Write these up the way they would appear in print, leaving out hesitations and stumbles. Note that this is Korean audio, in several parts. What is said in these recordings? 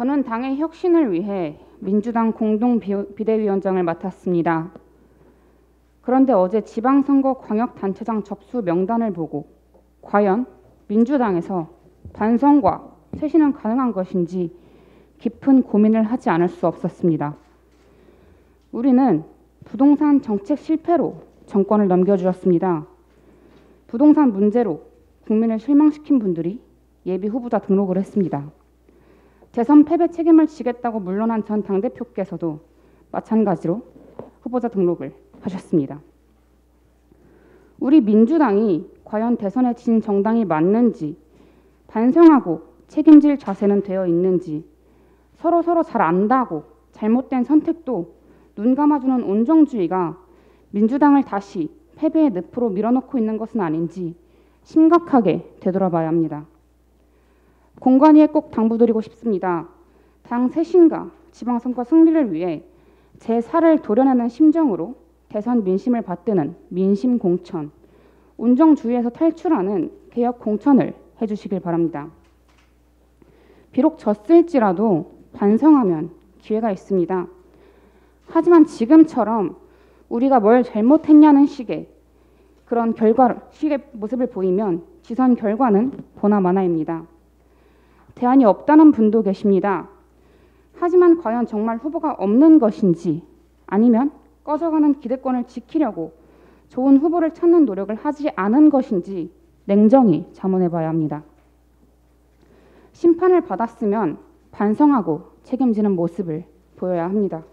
저는 당의 혁신을 위해 민주당 공동 비대위원장을 맡았습니다. 그런데 어제 지방선거 광역단체장 접수 명단을 보고 과연 민주당에서 반성과 쇄신은 가능한 것인지 깊은 고민을 하지 않을 수 없었습니다. 우리는 부동산 정책 실패로 정권을 넘겨주었습니다. 부동산 문제로 국민을 실망시킨 분들이 예비 후보자 등록을 했습니다. 대선 패배 책임을 지겠다고 물러난 전 당대표께서도 마찬가지로 후보자 등록을 하셨습니다. 우리 민주당이 과연 대선에 진 정당이 맞는지 반성하고 책임질 자세는 되어 있는지 서로 잘 안다고 잘못된 선택도 눈 감아주는 온정주의가 민주당을 다시 패배의 늪으로 밀어넣고 있는 것은 아닌지 심각하게 되돌아봐야 합니다. 공관위에 꼭 당부드리고 싶습니다. 당 쇄신과 지방선거 승리를 위해 제 살을 도려내는 심정으로 대선 민심을 받드는 민심 공천, 온정주의에서 탈출하는 개혁 공천을 해주시길 바랍니다. 비록 졌을지라도 반성하면 기회가 있습니다. 하지만 지금처럼 우리가 뭘 잘못했냐는 식의 모습을 보이면 지선 결과는 보나마나입니다. 대안이 없다는 분도 계십니다. 하지만 과연 정말 후보가 없는 것인지 아니면 꺼져가는 기득권을 지키려고 좋은 후보를 찾는 노력을 하지 않은 것인지 냉정히 자문해 봐야 합니다. 심판을 받았으면 반성하고 책임지는 모습을 보여야 합니다.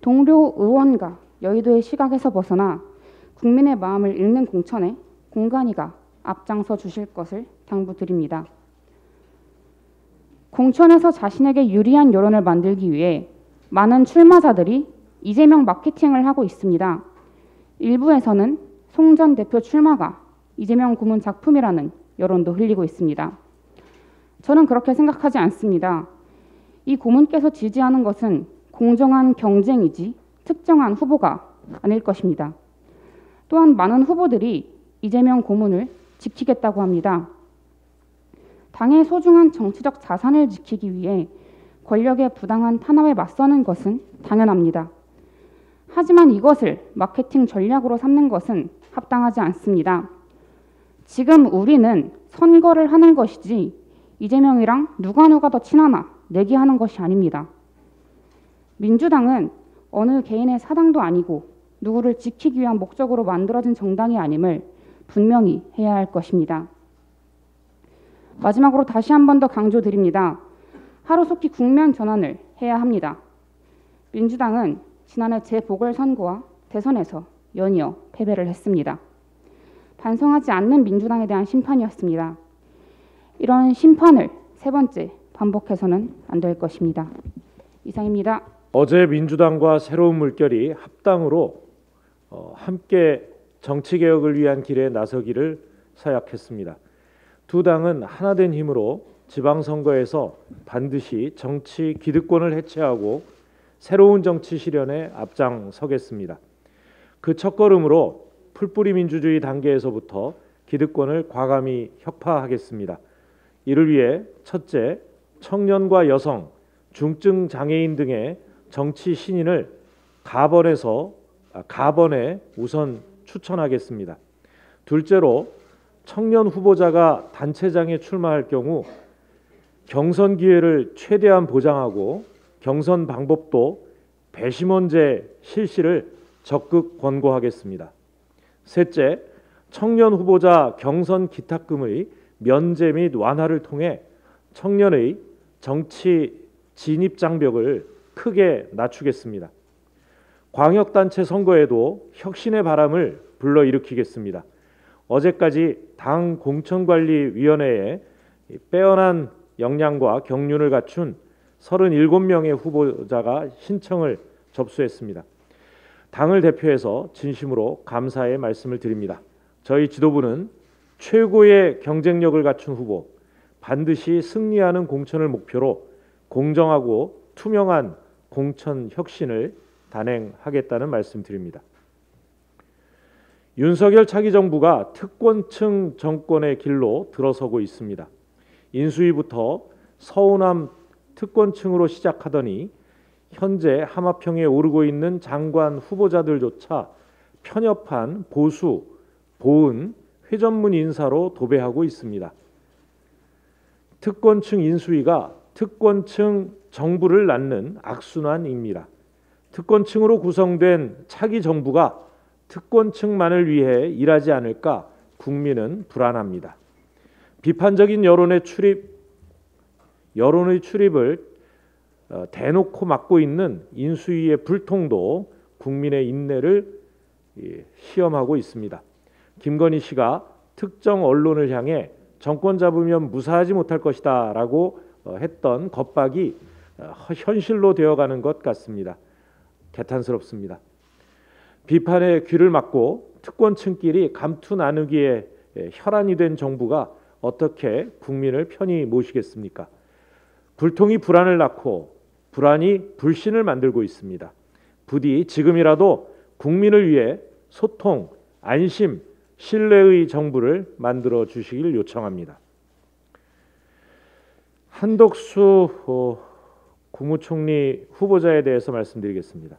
동료 의원과 여의도의 시각에서 벗어나 국민의 마음을 읽는 공천에 공관위가 앞장서 주실 것을 당부드립니다. 공천에서 자신에게 유리한 여론을 만들기 위해 많은 출마자들이 이재명 마케팅을 하고 있습니다. 일부에서는 송 전 대표 출마가 이재명 고문 작품이라는 여론도 흘리고 있습니다. 저는 그렇게 생각하지 않습니다. 이 고문께서 지지하는 것은 공정한 경쟁이지 특정한 후보가 아닐 것입니다. 또한 많은 후보들이 이재명 고문을 지키겠다고 합니다. 당의 소중한 정치적 자산을 지키기 위해 권력의 부당한 탄압에 맞서는 것은 당연합니다. 하지만 이것을 마케팅 전략으로 삼는 것은 합당하지 않습니다. 지금 우리는 선거를 하는 것이지 이재명이랑 누가 더 친하나 내기하는 것이 아닙니다. 민주당은 어느 개인의 사당도 아니고 누구를 지키기 위한 목적으로 만들어진 정당이 아님을 분명히 해야 할 것입니다. 마지막으로 다시 한 번 더 강조드립니다. 하루속히 국면 전환을 해야 합니다. 민주당은 지난해 재보궐선거와 대선에서 연이어 패배를 했습니다. 반성하지 않는 민주당에 대한 심판이었습니다. 이런 심판을 세 번째 반복해서는 안 될 것입니다. 이상입니다. 어제 민주당과 새로운 물결이 합당으로 함께 정치개혁을 위한 길에 나서기를 서약했습니다. 두 당은 하나된 힘으로 지방선거에서 반드시 정치 기득권을 해체하고 새로운 정치 실현에 앞장서겠습니다. 그 첫걸음으로 풀뿌리 민주주의 단계에서부터 기득권을 과감히 혁파하겠습니다. 이를 위해 첫째, 청년과 여성, 중증 장애인 등의 정치 신인을 가번에 우선 추천하겠습니다. 둘째로 청년 후보자가 단체장에 출마할 경우 경선 기회를 최대한 보장하고 경선 방법도 배심원제 실시를 적극 권고하겠습니다. 셋째, 청년 후보자 경선 기탁금의 면제 및 완화를 통해 청년의 정치 진입 장벽을 크게 낮추겠습니다. 광역단체 선거에도 혁신의 바람을 불러일으키겠습니다. 어제까지 당 공천관리위원회에 빼어난 역량과 경륜을 갖춘 37명의 후보자가 신청을 접수했습니다. 당을 대표해서 진심으로 감사의 말씀을 드립니다. 저희 지도부는 최고의 경쟁력을 갖춘 후보, 반드시 승리하는 공천을 목표로 공정하고 투명한 공천 혁신을 단행하겠다는 말씀드립니다. 윤석열 차기 정부가 특권층 정권의 길로 들어서고 있습니다. 인수위부터 서우남 특권층으로 시작하더니 현재 하마평에 오르고 있는 장관 후보자들조차 편협한 보수, 보은, 회전문 인사로 도배하고 있습니다. 특권층 인수위가 특권층 정부를 낳는 악순환입니다. 특권층으로 구성된 차기 정부가 특권층만을 위해 일하지 않을까 국민은 불안합니다. 비판적인 여론의 출입을 대놓고 막고 있는 인수위의 불통도 국민의 인내를 시험하고 있습니다. 김건희 씨가 특정 언론을 향해 정권 잡으면 무사하지 못할 것이다 라고 했던 겁박이 현실로 되어가는 것 같습니다. 개탄스럽습니다. 비판의 귀를 막고 특권층끼리 감투 나누기에 혈안이 된 정부가 어떻게 국민을 편히 모시겠습니까? 불통이 불안을 낳고 불안이 불신을 만들고 있습니다. 부디 지금이라도 국민을 위해 소통, 안심, 신뢰의 정부를 만들어 주시길 요청합니다. 한덕수 국무총리 후보자에 대해서 말씀드리겠습니다.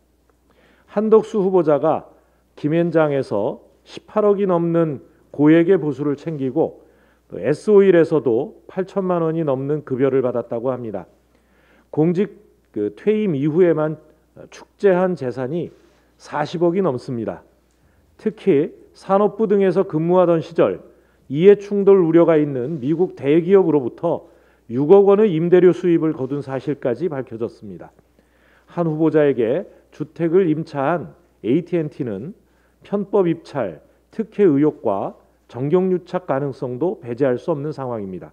한덕수 후보자가 김앤장에서 18억이 넘는 고액의 보수를 챙기고 S-오일에서도 8천만 원이 넘는 급여를 받았다고 합니다. 공직 퇴임 이후에만 축제한 재산이 40억이 넘습니다. 특히 산업부 등에서 근무하던 시절 이해충돌 우려가 있는 미국 대기업으로부터 6억 원의 임대료 수입을 거둔 사실까지 밝혀졌습니다. 한 후보자에게 주택을 임차한 AT&T는 편법 입찰, 특혜 의혹과 정경유착 가능성도 배제할 수 없는 상황입니다.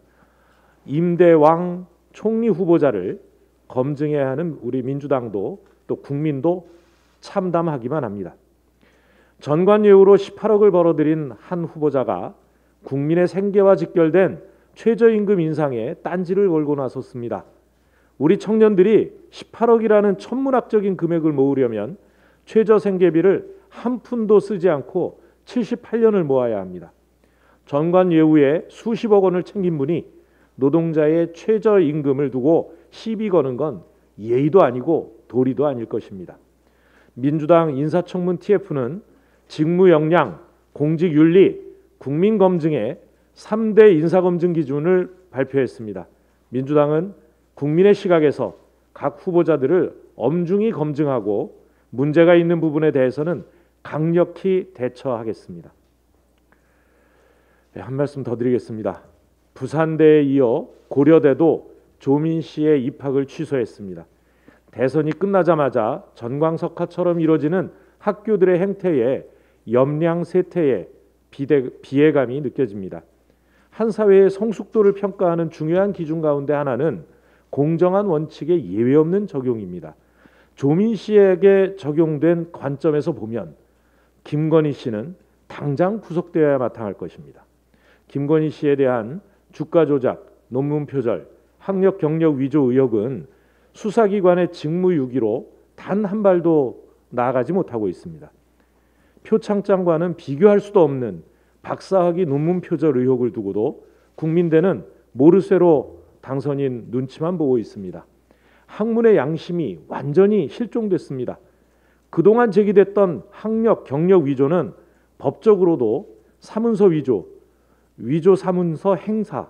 임대왕 총리 후보자를 검증해야 하는 우리 민주당도 또 국민도 참담하기만 합니다. 전관예우로 18억을 벌어들인 한 후보자가 국민의 생계와 직결된 최저임금 인상에 딴지를 걸고 나섰습니다. 우리 청년들이 18억이라는 천문학적인 금액을 모으려면 최저생계비를 한 푼도 쓰지 않고 78년을 모아야 합니다. 전관예우에 수십억 원을 챙긴 분이 노동자의 최저임금을 두고 시비 거는 건 예의도 아니고 도리도 아닐 것입니다. 민주당 인사청문 TF는 직무 역량, 공직윤리, 국민검증의 3대 인사검증 기준을 발표했습니다. 민주당은 국민의 시각에서 각 후보자들을 엄중히 검증하고 문제가 있는 부분에 대해서는 강력히 대처하겠습니다. 한 말씀 더 드리겠습니다. 부산대에 이어 고려대도 조민 씨의 입학을 취소했습니다. 대선이 끝나자마자 전광석화처럼 이루어지는 학교들의 행태에 염량세태의 비애감이 느껴집니다. 한 사회의 성숙도를 평가하는 중요한 기준 가운데 하나는 공정한 원칙의 예외 없는 적용입니다. 조민 씨에게 적용된 관점에서 보면 김건희 씨는 당장 구속되어야 마땅할 것입니다. 김건희 씨에 대한 주가 조작, 논문 표절, 학력 경력 위조 의혹은 수사기관의 직무유기로 단 한 발도 나아가지 못하고 있습니다. 표창장과는 비교할 수도 없는 박사학위 논문 표절 의혹을 두고도 국민대는 모르쇠로 당선인 눈치만 보고 있습니다. 학문의 양심이 완전히 실종됐습니다. 그동안 제기됐던 학력, 경력 위조는 법적으로도 사문서 위조, 위조 사문서 행사,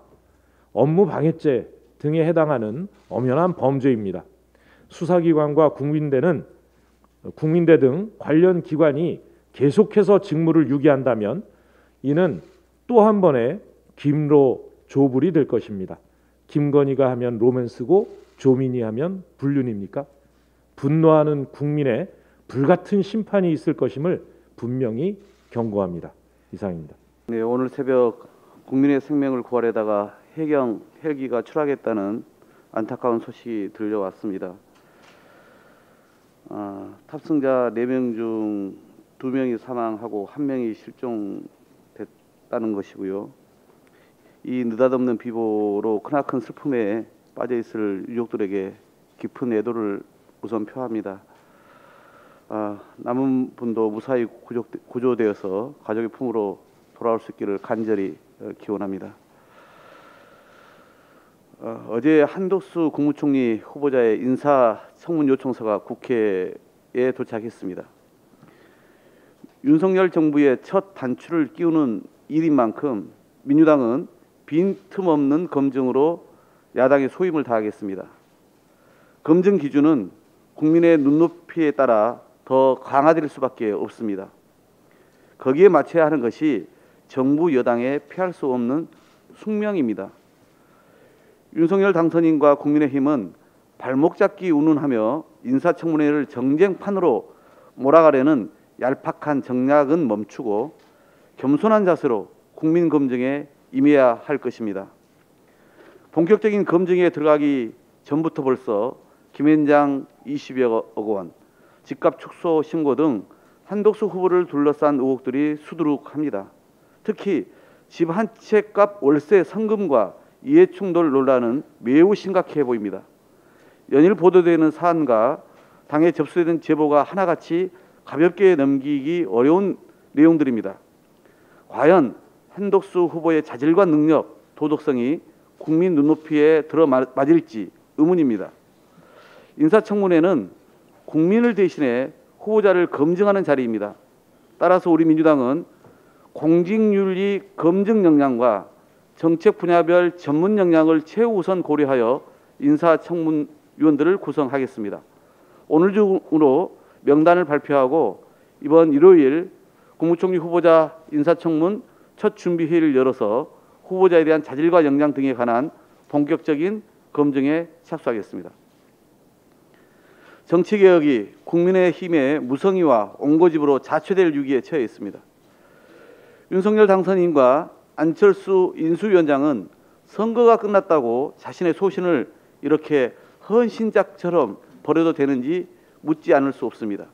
업무 방해죄 등에 해당하는 엄연한 범죄입니다. 수사기관과 국민대 등 관련 기관이 계속해서 직무를 유기한다면 이는 또 한 번의 김로 조불이 될 것입니다. 김건희가 하면 로맨스고 조민이 하면 불륜입니까? 분노하는 국민의 불같은 심판이 있을 것임을 분명히 경고합니다. 이상입니다. 네, 오늘 새벽 국민의 생명을 구하려다가 해경 헬기가 추락했다는 안타까운 소식이 들려왔습니다. 탑승자 4명 중 2명이 사망하고 1명이 실종됐다는 것이고요. 이 느닷없는 비보로 크나큰 슬픔에 빠져있을 유족들에게 깊은 애도를 우선 표합니다. 남은 분도 무사히 구조되어서 가족의 품으로 돌아올 수 있기를 간절히 기원합니다. 어제 한덕수 국무총리 후보자의 인사청문 요청서가 국회에 도착했습니다. 윤석열 정부의 첫 단추를 끼우는 일인 만큼 민주당은 빈틈없는 검증으로 야당의 소임을 다하겠습니다. 검증 기준은 국민의 눈높이에 따라 더 강화될 수밖에 없습니다. 거기에 맞춰야 하는 것이 정부 여당의 피할 수 없는 숙명입니다. 윤석열 당선인과 국민의힘은 발목 잡기 운운하며 인사청문회를 정쟁판으로 몰아가려는 얄팍한 정략은 멈추고 겸손한 자세로 국민 검증에 임해야 할 것입니다. 본격적인 검증에 들어가기 전부터 벌써 김앤장 20여 억 원, 집값 축소 신고 등 한덕수 후보를 둘러싼 의혹들이 수두룩합니다. 특히 집 한 채 값 월세 성금과 이해충돌 논란은 매우 심각해 보입니다. 연일 보도되는 사안과 당에 접수된 제보가 하나같이 가볍게 넘기기 어려운 내용들입니다. 과연 한덕수 후보의 자질과 능력, 도덕성이 국민 눈높이에 들어맞을지 의문입니다. 인사청문회는 국민을 대신해 후보자를 검증하는 자리입니다. 따라서 우리 민주당은 공직윤리 검증 역량과 정책 분야별 전문 역량을 최우선 고려하여 인사청문위원들을 구성하겠습니다. 오늘 중으로 명단을 발표하고 이번 일요일 국무총리 후보자 인사청문 첫 준비회의를 열어서 후보자에 대한 자질과 역량 등에 관한 본격적인 검증에 착수하겠습니다. 정치개혁이 국민의힘의 무성의와 옹고집으로 자초될 위기에 처해 있습니다. 윤석열 당선인과 안철수 인수위원장은 선거가 끝났다고 자신의 소신을 이렇게 헌신작처럼 버려도 되는지 묻지 않을 수 없습니다.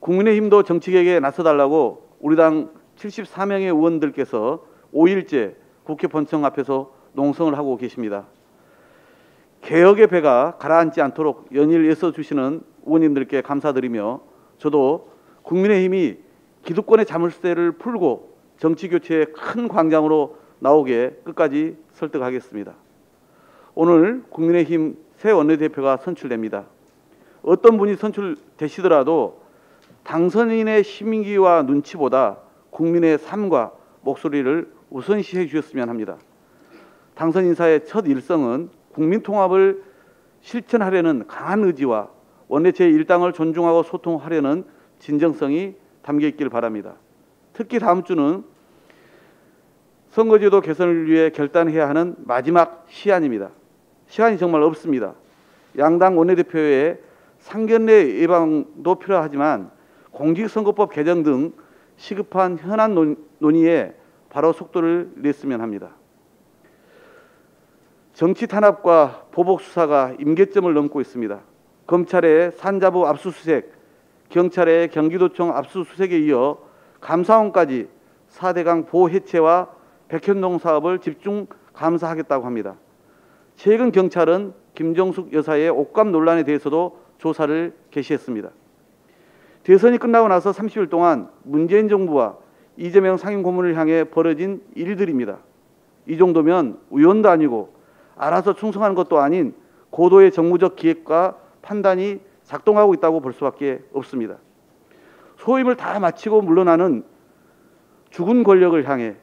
국민의힘도 정치개혁에 나서달라고 우리 당 74명의 의원들께서 5일째 국회 본청 앞에서 농성을 하고 계십니다. 개혁의 배가 가라앉지 않도록 연일 애써주시는 의원님들께 감사드리며 저도 국민의힘이 기득권의 자물쇠를 풀고 정치교체의 큰 광장으로 나오게 끝까지 설득하겠습니다. 오늘 국민의힘 새 원내대표가 선출됩니다. 어떤 분이 선출되시더라도 당선인의 심기와 눈치보다 국민의 삶과 목소리를 우선시해 주셨으면 합니다. 당선 인사의 첫 일성은 국민 통합을 실천하려는 강한 의지와 원내 제1당을 존중하고 소통하려는 진정성이 담겨 있길 바랍니다. 특히 다음 주는 선거제도 개선을 위해 결단해야 하는 마지막 시한입니다. 시간이 정말 없습니다. 양당 원내대표의 상견례 예방도 필요하지만 공직선거법 개정 등 시급한 현안 논의에 바로 속도를 냈으면 합니다. 정치 탄압과 보복 수사가 임계점을 넘고 있습니다. 검찰의 산자부 압수수색, 경찰의 경기도청 압수수색에 이어 감사원까지 4대강 보호 해체와 백현동 사업을 집중 감사하겠다고 합니다. 최근 경찰은 김정숙 여사의 옷감 논란에 대해서도 조사를 개시했습니다. 대선이 끝나고 나서 30일 동안 문재인 정부와 이재명 상임고문을 향해 벌어진 일들입니다. 이 정도면 의원도 아니고 알아서 충성하는 것도 아닌 고도의 정무적 기획과 판단이 작동하고 있다고 볼 수밖에 없습니다. 소임을 다 마치고 물러나는 죽은 권력을 향해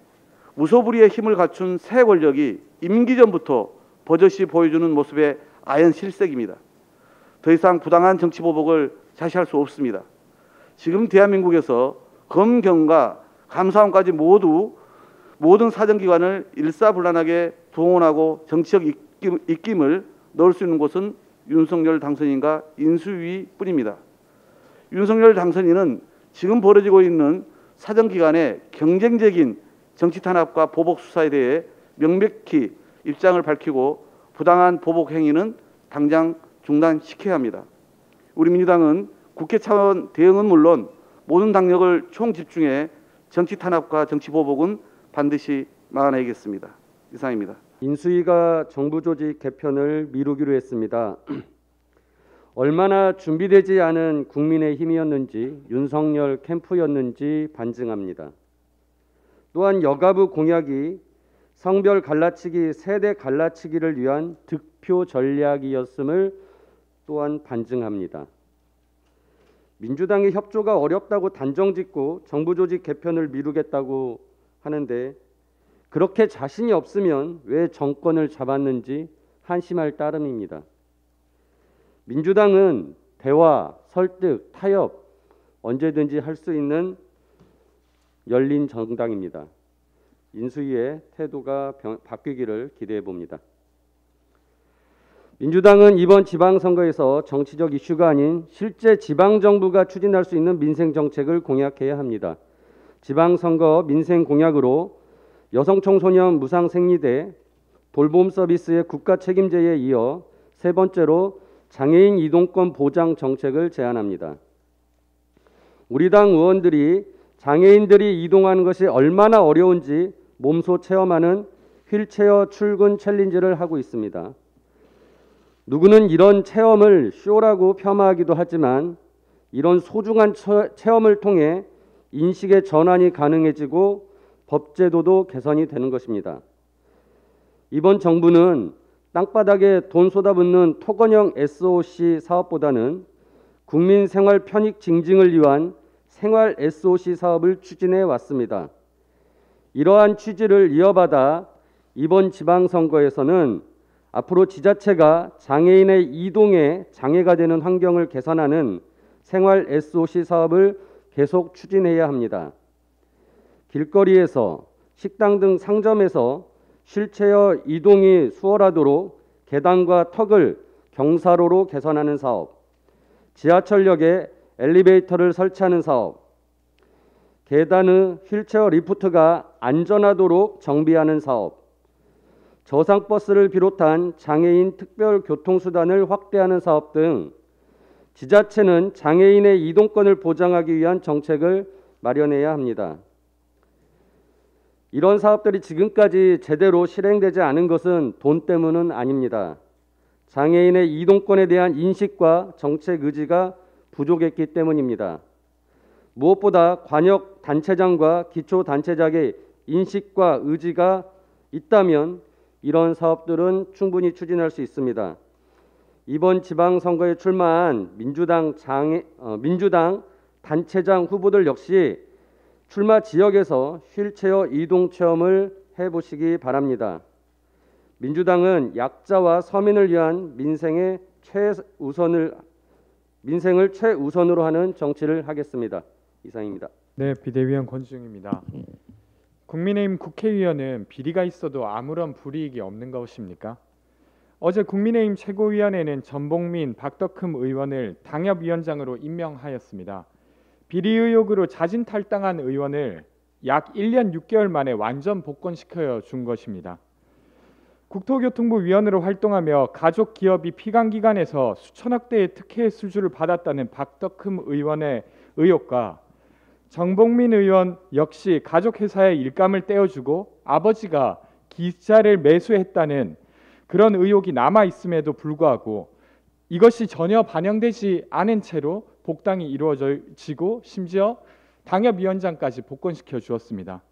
무소불위의 힘을 갖춘 새 권력이 임기 전부터 버젓이 보여주는 모습의 아연 실색입니다. 더 이상 부당한 정치 보복을 자시할 수 없습니다. 지금 대한민국에서 검경과 감사원까지 모든 사정기관을 일사불란하게 동원하고 정치적 입김을 넣을 수 있는 곳은 윤석열 당선인과 인수위뿐입니다. 윤석열 당선인은 지금 벌어지고 있는 사정기관의 경쟁적인 정치 탄압과 보복 수사에 대해 명백히 입장을 밝히고 부당한 보복 행위는 당장 중단시켜야 합니다. 우리 민주당은 국회 차원 대응은 물론 모든 당력을 총집중해 정치 탄압과 정치 보복은 반드시 막아내겠습니다. 이상입니다. 인수위가 정부 조직 개편을 미루기로 했습니다. 얼마나 준비되지 않은 국민의힘이었는지 윤석열 캠프였는지 반증합니다. 또한 여가부 공약이 성별 갈라치기, 세대 갈라치기를 위한 득표 전략이었음을 또한 반증합니다. 민주당이 협조가 어렵다고 단정짓고 정부 조직 개편을 미루겠다고 하는데 그렇게 자신이 없으면 왜 정권을 잡았는지 한심할 따름입니다. 민주당은 대화, 설득, 타협 언제든지 할 수 있는 열린 정당입니다. 인수위의 태도가 바뀌기를 기대해 봅니다. 민주당은 이번 지방선거에서 정치적 이슈가 아닌 실제 지방정부가 추진할 수 있는 민생정책을 공약해야 합니다. 지방선거 민생공약으로 여성청소년 무상생리대, 돌봄 서비스의 국가 책임제에 이어 세 번째로 장애인 이동권 보장 정책을 제안합니다. 우리 당 의원들이 장애인들이 이동하는 것이 얼마나 어려운지 몸소 체험하는 휠체어 출근 챌린지를 하고 있습니다. 누구는 이런 체험을 쇼라고 폄하하기도 하지만 이런 소중한 체험을 통해 인식의 전환이 가능해지고 법제도도 개선이 되는 것입니다. 이번 정부는 땅바닥에 돈 쏟아붓는 토건형 SOC 사업보다는 국민 생활 편익 증진을 위한 생활 SOC 사업을 추진해 왔습니다. 이러한 취지를 이어받아 이번 지방선거에서는 앞으로 지자체가 장애인의 이동에 장애가 되는 환경을 개선하는 생활 SOC 사업을 계속 추진해야 합니다. 길거리에서 식당 등 상점에서 휠체어 이동이 수월하도록 계단과 턱을 경사로로 개선하는 사업, 지하철역에 엘리베이터를 설치하는 사업, 계단의 휠체어 리프트가 안전하도록 정비하는 사업, 저상버스를 비롯한 장애인 특별 교통수단을 확대하는 사업 등 지자체는 장애인의 이동권을 보장하기 위한 정책을 마련해야 합니다. 이런 사업들이 지금까지 제대로 실행되지 않은 것은 돈 때문은 아닙니다. 장애인의 이동권에 대한 인식과 정책 의지가 부족했기 때문입니다. 무엇보다 관역 단체장과 기초 단체장의 인식과 의지가 있다면 이런 사업들은 충분히 추진할 수 있습니다. 이번 지방선거에 출마한 민주당 단체장 후보들 역시 출마 지역에서 휠체어 이동 체험을 해보시기 바랍니다. 민주당은 약자와 서민을 위한 민생을 최우선으로 하는 정치를 하겠습니다. 이상입니다. 네, 비대위원 권지웅입니다. 국민의힘 국회의원은 비리가 있어도 아무런 불이익이 없는 것입니까? 어제 국민의힘 최고위원회는 전봉민, 박덕흠 의원을 당협위원장으로 임명하였습니다. 비리 의혹으로 자진 탈당한 의원을 약 1년 6개월 만에 완전 복권시켜 준 것입니다. 국토교통부 위원으로 활동하며 가족기업이 피감기관에서 수천억 대의 특혜 수주를 받았다는 박덕흠 의원의 의혹과 정봉민 의원 역시 가족회사의 일감을 떼어주고 아버지가 기자를 매수했다는 그런 의혹이 남아있음에도 불구하고 이것이 전혀 반영되지 않은 채로 복당이 이루어지고 심지어 당협위원장까지 복권시켜 주었습니다.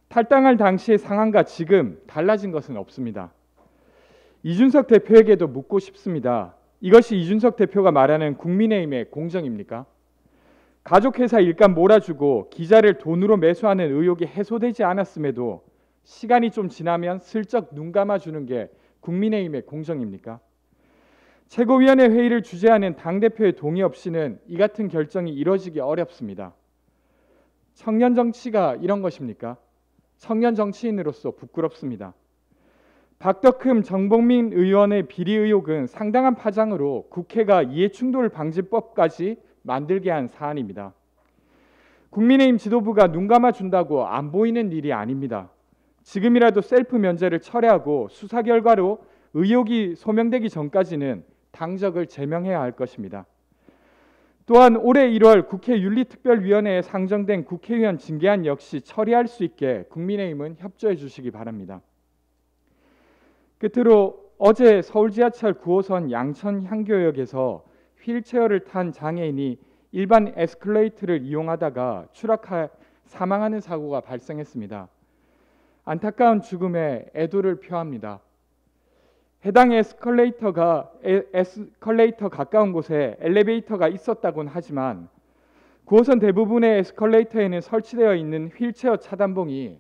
탈당할 당시의 상황과 지금 달라진 것은 없습니다. 이준석 대표에게도 묻고 싶습니다. 이것이 이준석 대표가 말하는 국민의힘의 공정입니까? 가족회사 일감 몰아주고 기자를 돈으로 매수하는 의혹이 해소되지 않았음에도 시간이 좀 지나면 슬쩍 눈 감아주는 게 국민의힘의 공정입니까? 최고위원회 회의를 주재하는 당대표의 동의 없이는 이 같은 결정이 이뤄지기 어렵습니다. 청년 정치가 이런 것입니까? 청년 정치인으로서 부끄럽습니다. 박덕흠, 정봉민 의원의 비리 의혹은 상당한 파장으로 국회가 이해충돌 방지법까지 만들게 한 사안입니다. 국민의힘 지도부가 눈 감아준다고 안 보이는 일이 아닙니다. 지금이라도 셀프 면제를 철회하고 수사 결과로 의혹이 소명되기 전까지는 당적을 제명해야 할 것입니다. 또한 올해 1월 국회 윤리특별위원회에 상정된 국회의원 징계안 역시 처리할 수 있게 국민의힘은 협조해 주시기 바랍니다. 끝으로 어제 서울 지하철 9호선 양천 향교역에서 휠체어를 탄 장애인이 일반 에스컬레이터를 이용하다가 추락해 사망하는 사고가 발생했습니다. 안타까운 죽음에 애도를 표합니다. 해당 에스컬레이터 가까운 곳에 엘리베이터가 있었다곤 하지만 9호선 대부분의 에스컬레이터에는 설치되어 있는 휠체어 차단봉이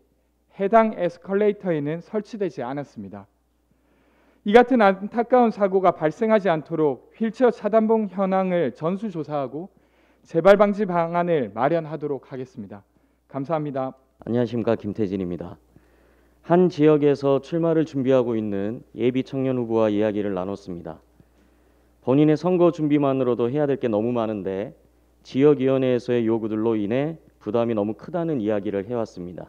해당 에스컬레이터에는 설치되지 않았습니다. 이 같은 안타까운 사고가 발생하지 않도록 휠체어 차단봉 현황을 전수조사하고 재발 방지 방안을 마련하도록 하겠습니다. 감사합니다. 안녕하십니까, 김태진입니다. 한 지역에서 출마를 준비하고 있는 예비 청년 후보와 이야기를 나눴습니다. 본인의 선거 준비만으로도 해야 될 게 너무 많은데 지역위원회에서의 요구들로 인해 부담이 너무 크다는 이야기를 해왔습니다.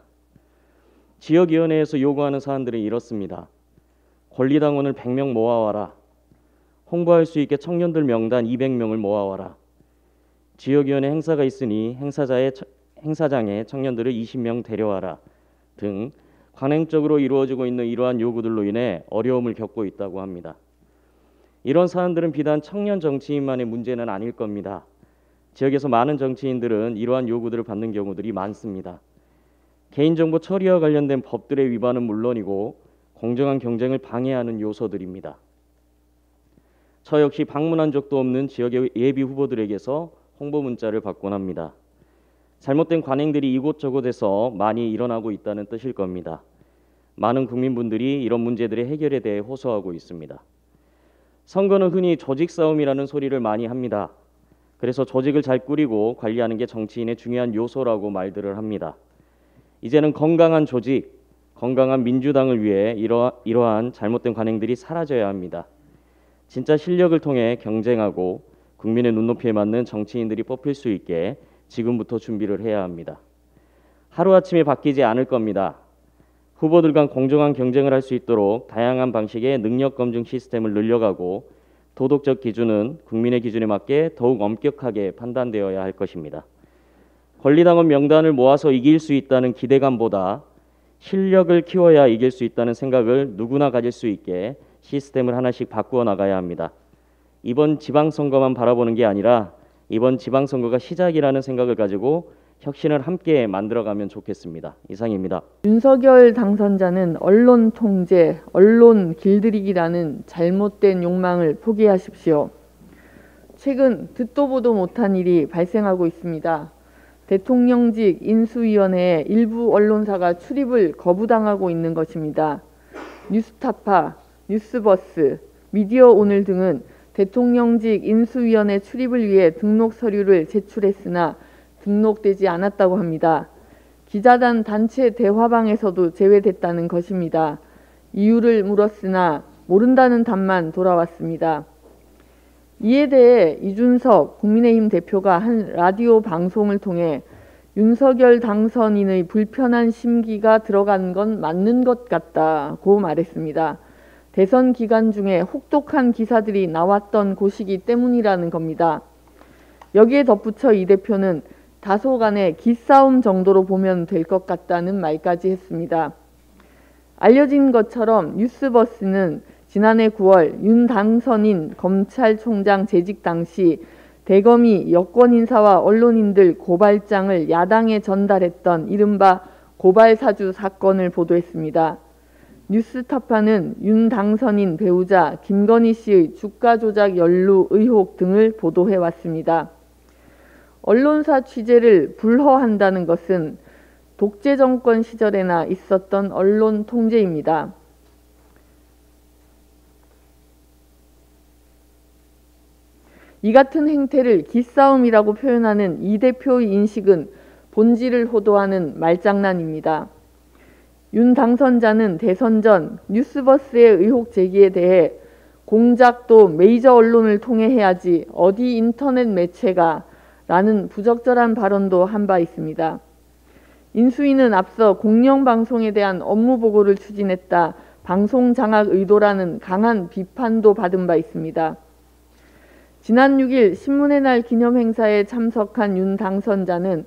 지역위원회에서 요구하는 사안들은 이렇습니다. 권리당원을 100명 모아와라. 홍보할 수 있게 청년들 명단 200명을 모아와라. 지역위원회 행사가 있으니 행사장에 청년들을 20명 데려와라 등 관행적으로 이루어지고 있는 이러한 요구들로 인해 어려움을 겪고 있다고 합니다. 이런 사안들은 비단 청년 정치인만의 문제는 아닐 겁니다. 지역에서 많은 정치인들은 이러한 요구들을 받는 경우들이 많습니다. 개인정보 처리와 관련된 법들의 위반은 물론이고 공정한 경쟁을 방해하는 요소들입니다. 저 역시 방문한 적도 없는 지역의 예비 후보들에게서 홍보 문자를 받곤 합니다. 잘못된 관행들이 이곳저곳에서 많이 일어나고 있다는 뜻일 겁니다. 많은 국민분들이 이런 문제들의 해결에 대해 호소하고 있습니다. 선거는 흔히 조직 싸움이라는 소리를 많이 합니다. 그래서 조직을 잘 꾸리고 관리하는 게 정치인의 중요한 요소라고 말들을 합니다. 이제는 건강한 조직, 건강한 민주당을 위해 이러한 잘못된 관행들이 사라져야 합니다. 진짜 실력을 통해 경쟁하고 국민의 눈높이에 맞는 정치인들이 뽑힐 수 있게 지금부터 준비를 해야 합니다. 하루아침에 바뀌지 않을 겁니다. 후보들 간 공정한 경쟁을 할 수 있도록 다양한 방식의 능력 검증 시스템을 늘려가고 도덕적 기준은 국민의 기준에 맞게 더욱 엄격하게 판단되어야 할 것입니다. 권리당원 명단을 모아서 이길 수 있다는 기대감보다 실력을 키워야 이길 수 있다는 생각을 누구나 가질 수 있게 시스템을 하나씩 바꾸어 나가야 합니다. 이번 지방선거만 바라보는 게 아니라 이번 지방선거가 시작이라는 생각을 가지고 혁신을 함께 만들어가면 좋겠습니다. 이상입니다. 윤석열 당선자는 언론 통제, 언론 길들이기라는 잘못된 욕망을 포기하십시오. 최근 듣도 보도 못한 일이 발생하고 있습니다. 대통령직 인수위원회에 일부 언론사가 출입을 거부당하고 있는 것입니다. 뉴스타파, 뉴스버스, 미디어오늘 등은 대통령직 인수위원회 출입을 위해 등록 서류를 제출했으나 등록되지 않았다고 합니다. 기자단 단체 대화방에서도 제외됐다는 것입니다. 이유를 물었으나 모른다는 답만 돌아왔습니다. 이에 대해 이준석 국민의힘 대표가 한 라디오 방송을 통해 윤석열 당선인의 불편한 심기가 들어간 건 맞는 것 같다고 말했습니다. 대선 기간 중에 혹독한 기사들이 나왔던 곳이기 때문이라는 겁니다. 여기에 덧붙여 이 대표는 다소간의 기싸움 정도로 보면 될 것 같다는 말까지 했습니다. 알려진 것처럼 뉴스버스는 지난해 9월 윤 당선인 검찰총장 재직 당시 대검이 여권 인사와 언론인들 고발장을 야당에 전달했던 이른바 고발사주 사건을 보도했습니다. 뉴스타파는 윤 당선인 배우자 김건희 씨의 주가 조작 연루 의혹 등을 보도해왔습니다. 언론사 취재를 불허한다는 것은 독재 정권 시절에나 있었던 언론 통제입니다. 이 같은 행태를 기싸움이라고 표현하는 이 대표의 인식은 본질을 호도하는 말장난입니다. 윤 당선자는 대선 전 뉴스버스의 의혹 제기에 대해 공작도 메이저 언론을 통해 해야지 어디 인터넷 매체가 라는 부적절한 발언도 한 바 있습니다. 인수위는 앞서 공영방송에 대한 업무 보고를 추진했다 방송 장악 의도라는 강한 비판도 받은 바 있습니다. 지난 6일 신문의 날 기념행사에 참석한 윤 당선자는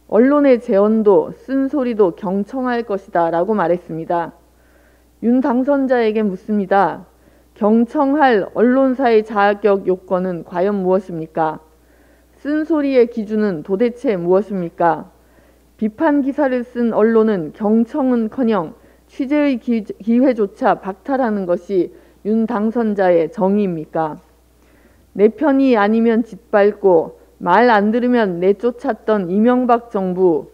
언론의 재언도 쓴소리도 경청할 것이다 라고 말했습니다. 윤 당선자에게 묻습니다. 경청할 언론사의 자격 요건은 과연 무엇입니까? 쓴소리의 기준은 도대체 무엇입니까? 비판 기사를 쓴 언론은 경청은커녕 취재의 기회조차 박탈하는 것이 윤 당선자의 정의입니까? 내 편이 아니면 짓밟고 말 안 들으면 내쫓았던 이명박 정부,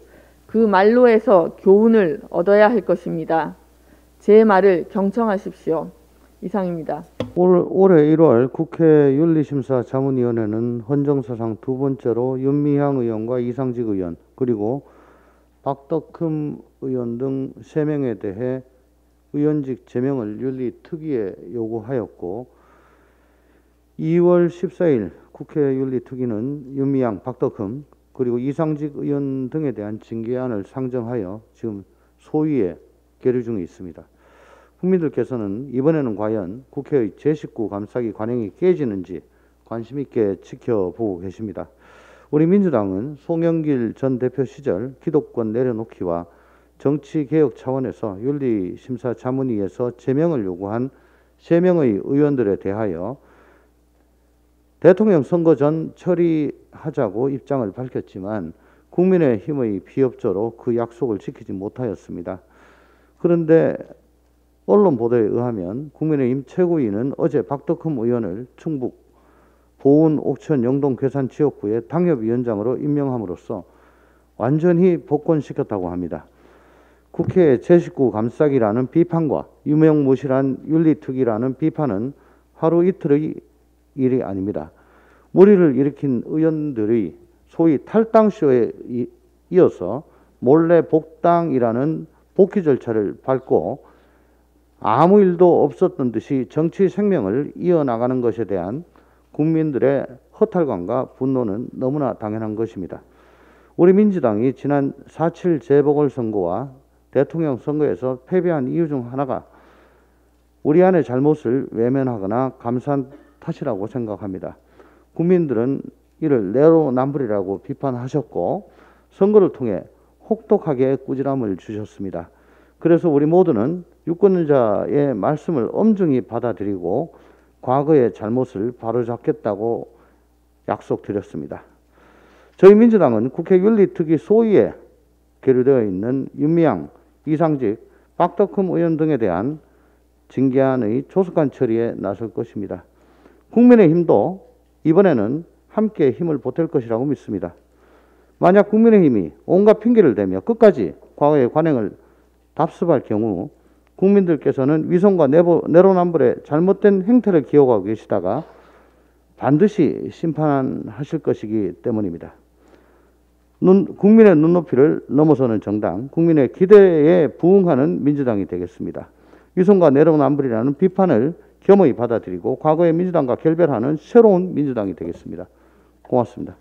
그 말로에서 교훈을 얻어야 할 것입니다. 제 말을 경청하십시오. 이상입니다. 올해 1월 국회 윤리심사자문위원회는 헌정사상 두 번째로 윤미향 의원과 이상직 의원 그리고 박덕흠 의원 등 3명에 대해 의원직 제명을 윤리특위에 요구하였고 2월 14일 국회 윤리특위는 윤미향, 박덕흠 그리고 이상직 의원 등에 대한 징계안을 상정하여 지금 소위에 계류 중에 있습니다. 국민들께서는 이번에는 과연 국회의 제19 감싸기 관행이 깨지는지 관심 있게 지켜보고 계십니다. 우리 민주당은 송영길 전 대표 시절 기독권 내려놓기와 정치개혁 차원에서 윤리심사자문위에서 제명을 요구한 3명의 의원들에 대하여 대통령 선거 전 처리하자고 입장을 밝혔지만 국민의힘의 비협조로 그 약속을 지키지 못하였습니다. 그런데 언론 보도에 의하면 국민의힘 최고위는 어제 박덕흠 의원을 충북 보은 옥천 영동 괴산 지역구의 당협위원장으로 임명함으로써 완전히 복권시켰다고 합니다. 국회 제19 감싸기라는 비판과 유명무실한 윤리특위라는 비판은 하루 이틀의 일이 아닙니다. 무리를 일으킨 의원들의 소위 탈당쇼에 이어서 몰래 복당이라는 복귀 절차를 밟고 아무 일도 없었던 듯이 정치 생명을 이어나가는 것에 대한 국민들의 허탈감과 분노는 너무나 당연한 것입니다. 우리 민주당이 지난 4.7 재보궐선거와 대통령 선거에서 패배한 이유 중 하나가 우리 안의 잘못을 외면하거나 감싼 탓이라고 생각합니다. 국민들은 이를 내로남불이라고 비판하셨고 선거를 통해 혹독하게 꾸지람을 주셨습니다. 그래서 우리 모두는 유권자의 말씀을 엄중히 받아들이고 과거의 잘못을 바로잡겠다고 약속드렸습니다. 저희 민주당은 국회 윤리특위 소위에 계류되어 있는 윤미향, 이상직, 박덕흠 의원 등에 대한 징계안의 조속한 처리에 나설 것입니다. 국민의힘도 이번에는 함께 힘을 보탤 것이라고 믿습니다. 만약 국민의힘이 온갖 핑계를 대며 끝까지 과거의 관행을 답습할 경우 국민들께서는 위선과 내로남불의 잘못된 행태를 기억하고 계시다가 반드시 심판하실 것이기 때문입니다. 국민의 눈높이를 넘어서는 정당, 국민의 기대에 부응하는 민주당이 되겠습니다. 위선과 내로남불이라는 비판을 겸허히 받아들이고 과거의 민주당과 결별하는 새로운 민주당이 되겠습니다. 고맙습니다.